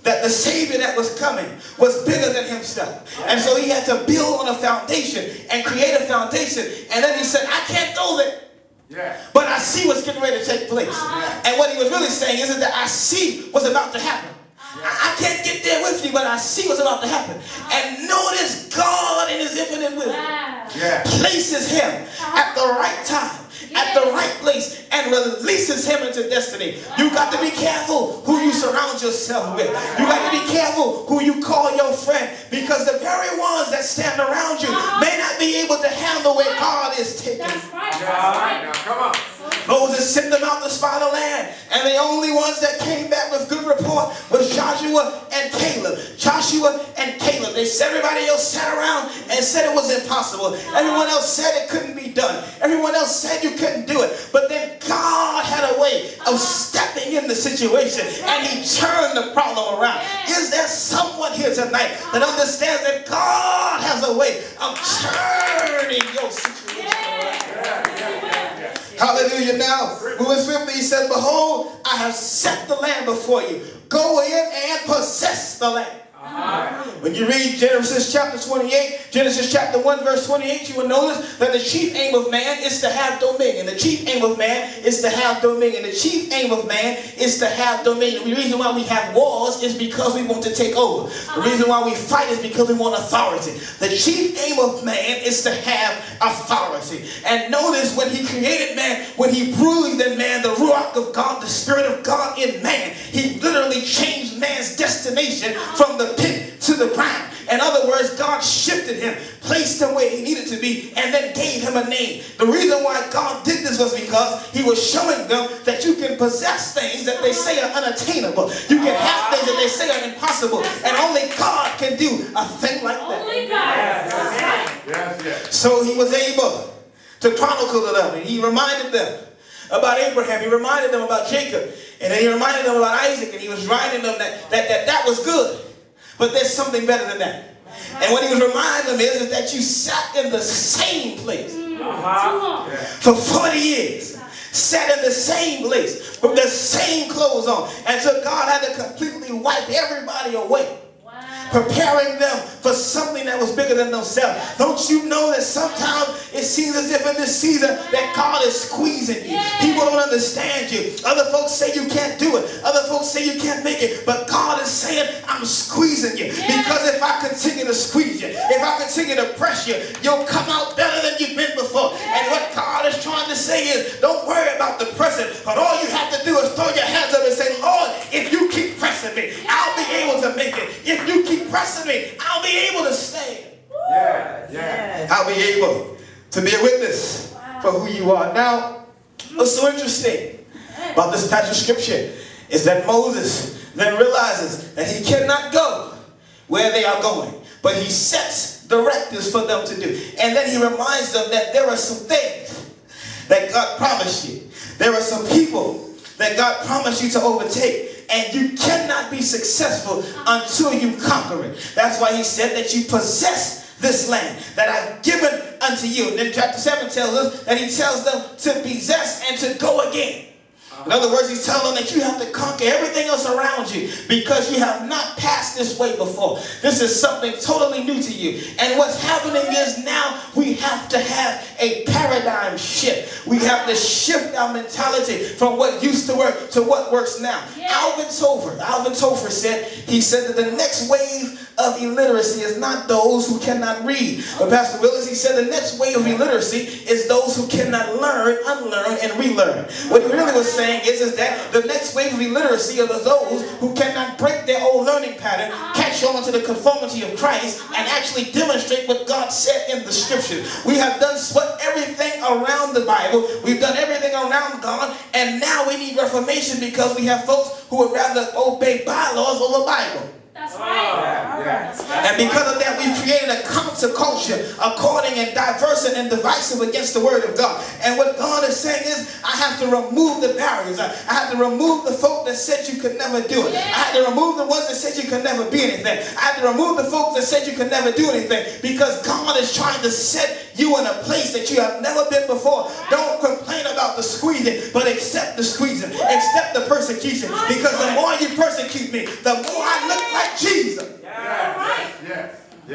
that the Savior that was coming was bigger than himself. And so he had to build on a foundation and create a foundation. And then he said, I can't go there. Yeah. But I see what's getting ready to take place. And what he was really saying is that I see what's about to happen. I can't get there with you, but I see what's about to happen. And notice God in his infinite wisdom places him at the right time, at the right place, and releases him into destiny. You got to be careful who you surround yourself with. You got to be careful who you call your friend, because the very ones that stand around you may not be able to handle where God is taking. That's right. That's right. Now, come on. Moses sent them out to spy the land, and the only ones that came back with good report was Joshua and Caleb. Joshua and Caleb. They said, everybody else sat around and said it was impossible. Everyone else said it couldn't be done. Everyone else said you couldn't do it. But then God had a way of stepping in the situation, and he turned the problem around. Is there someone here tonight that understands that God has a way of turning your situation around? Hallelujah. Now, moving swiftly, he said, behold, I have set the land before you. Go in and possess the land. When you read Genesis chapter 28, Genesis chapter 1 verse 28, you will notice that the chief aim of man is to have dominion. The chief aim of man is to have dominion. The chief aim of man is to have dominion. The reason why we have wars is because we want to take over. The reason why we fight is because we want authority. The chief aim of man is to have authority. And notice when he created man, when he breathed in man the Ruach of God, the Spirit of God in man, he literally changed man's destination from the pit to the ground. In other words, God shifted him, placed him where he needed to be, and then gave him a name. The reason why God did this was because he was showing them that you can possess things that they say are unattainable. You can have things that they say are impossible, and only God can do a thing like that. Only God. Yes. So he was able to chronicle to them, and he reminded them about Abraham. He reminded them about Jacob, and then he reminded them about Isaac, and he was reminding them that was good. But there's something better than that. And what he was reminding them is that you sat in the same place for 40 years. Sat in the same place with the same clothes on. And so God had to completely wipe everybody away, preparing them for something that was bigger than themselves. Don't you know that sometimes it seems as if in this season that God is squeezing you? People don't understand you. Other folks say you can't do it. Other folks say you can't make it. But God is saying, I'm squeezing you. Because if I continue to squeeze you, if I continue to press you, you'll come out better than you've been before. And what God is trying to say is, don't worry about the present, but all you have to do is throw your hands up and say, Lord, if you keep pressing me, I'll be able to make it. If you keep pressing me, I'll be able to stay. I'll be able to be a witness for who you are. Now, what's so interesting about this passage of scripture is that Moses then realizes that he cannot go where they are going, but he sets directives for them to do. And then he reminds them that there are some things that God promised you. There are some people that God promised you to overtake. And you cannot be successful until you conquer it. That's why he said that you possess this land that I've given unto you. And then chapter 7 tells us that he tells them to possess and to go again. In other words, he's telling them that you have to conquer everything else around you because you have not passed this way before. This is something totally new to you. And what's happening is now we have to have a paradigm shift. We have to shift our mentality from what used to work to what works now. Alvin Topher said that the next wave of illiteracy is not those who cannot read. But Pastor Willis, he said the next wave of illiteracy is those who cannot learn, unlearn, and relearn. What he really was saying is that the next wave of illiteracy are those who cannot break their old learning pattern, catch on to the conformity of Christ, and actually demonstrate what God said in the scripture. We have done everything around the Bible. We've done everything around God, and now we need reformation because we have folks who would rather obey bylaws over the Bible. That's right. That's right. And because of that, we've created a counterculture according and diverse and divisive against the word of God. And what God is saying is, I have to remove the barriers. I have to remove the folk that said you could never do it. I have to remove the ones that said you could never be anything. I have to remove the folks that said you could never do anything, because God is trying to set you in a place that you have never been before. Don't complain about the squeezing, but accept the squeezing. Accept the persecution, because the more you persecute me, the more I look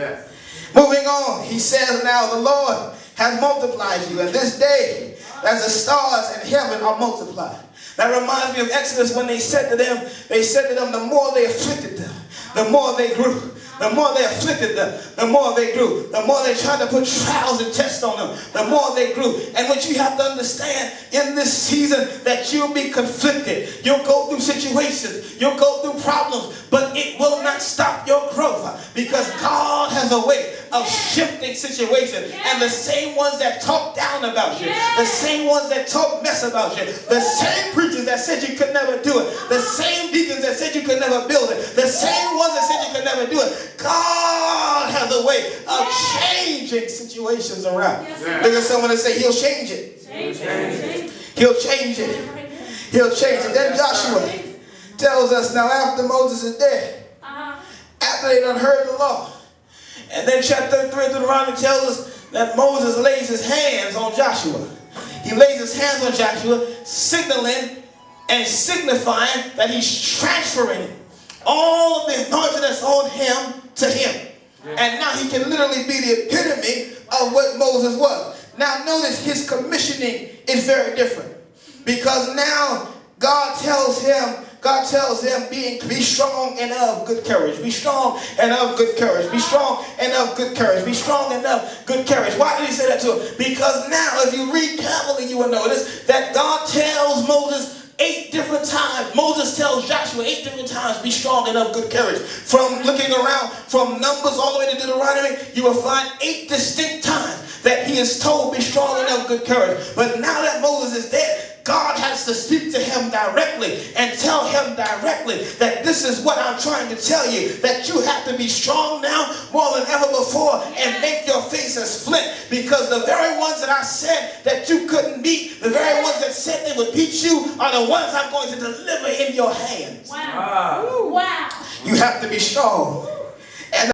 Yes. Moving on, he says, now the Lord has multiplied you, and this day, as the stars in heaven are multiplied. That reminds me of Exodus when they said to them, the more they afflicted them, the more they grew. The more they afflicted them, the more they grew. The more they tried to put trials and tests on them, the more they grew. And what you have to understand in this season, that you'll be conflicted. You'll go through situations. You'll go through problems. But it will not stop your growth, because God has a way of shifting situations. And the same ones that talk down about you, the same ones that talk mess about you, the same preachers that said you could never do it, the same deacons that said you could never build it, the same ones that said you could never do it, God has a way of changing situations around. Look at someone and say, he'll change it. He'll change it. He'll change it. Then Joshua tells us, now after Moses is dead, after they done heard the law, and then chapter 3 of Deuteronomy tells us that Moses lays his hands on Joshua. He lays his hands on Joshua, signaling and signifying that he's transferring all of the anointing that's on him to him. And now he can literally be the epitome of what Moses was. Now notice his commissioning is very different, because now God tells him, be strong and of good courage. Be strong and of good courage. Be strong and of good courage. Be strong and of good courage. Why did he say that to him? Because now if you read carefully, you will notice that God tells Moses 8 different times. Moses tells Joshua 8 different times, be strong and of good courage. From looking around, from Numbers all the way to Deuteronomy, you will find 8 distinct times that he is told, be strong and of good courage. But now that Moses is dead, God has to speak to him directly and tell him directly that this is what I'm trying to tell you, that you have to be strong now more than ever before and make your face as flint, because the very ones that I said that you couldn't beat, the very ones that said they would beat you, are the ones I'm going to deliver in your hands. Wow. Wow. You have to be strong.